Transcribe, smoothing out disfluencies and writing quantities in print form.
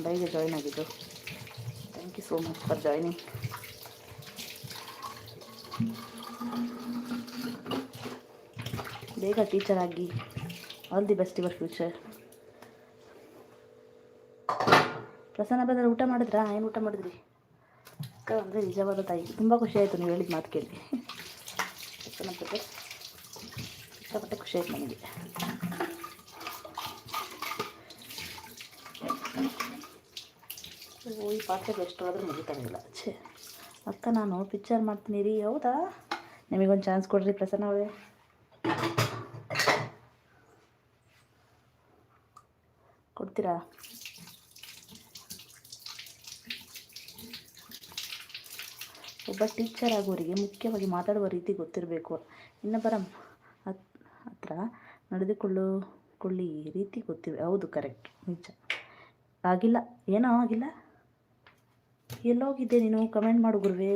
ಲೈವ್ಗೆ join ಆಗಿದ್ದು. Thank you so much for joining. ಬೇಗ teacher ಆಗಿ, all the best your future. Prasanna ಬಂದರೆ ಊಟ ಮಾಡಿದ್ರಾ? ಏನು ಊಟ ಮಾಡಿದ್ರಿ? ಅಕ್ಕ ಅಂದರೆ ನಿಜವಾದ ತಾಯಿ. ತುಂಬ ಖುಷಿ ಆಯಿತು ನೀವು ಹೇಳಿದ ಮಾತು ಕೇಳಿ. ಪ್ರಸನ್ನ ಜೊತೆ ಸಿಕ್ಕಾಪಟ್ಟೆ ಖುಷಿ ಆಯ್ತು ನನಗೆ. ಈ ಪಾತ್ರೆಗೆ ಎಷ್ಟು ಹೋದ್ರೂ ಮುಗಿತಾಗಿಲ್ಲ. ಛೇ ಅಕ್ಕ, ನಾನು ಪಿಕ್ಚರ್ ಮಾಡ್ತೀನಿ ರೀ. ಹೌದಾ? ನಿಮಗೊಂದು ಚಾನ್ಸ್ ಕೊಡ್ರಿ ಪ್ರಸನ್ನ ಅವರೇ. ಕೊಡ್ತೀರಾ? ಒಬ್ಬ ಟೀಚರ್ ಆಗೋರಿಗೆ ಮುಖ್ಯವಾಗಿ ಮಾತಾಡುವ ರೀತಿ ಗೊತ್ತಿರಬೇಕು. ಇನ್ನೊಬ್ಬರ ಹತ್ರ ನಡೆದುಕೊಳ್ಳಿ ರೀತಿ ಗೊತ್ತಿವೆ. ಹೌದು, ಕರೆಕ್ಟ್, ನಿಜ. ಆಗಿಲ್ಲ, ಏನೋ ಆಗಿಲ್ಲ. ಎಲ್ಲೋಗಿದ್ದೆ ನೀನು? ಕಮೆಂಟ್ ಮಾಡು ಗುರುವೇ.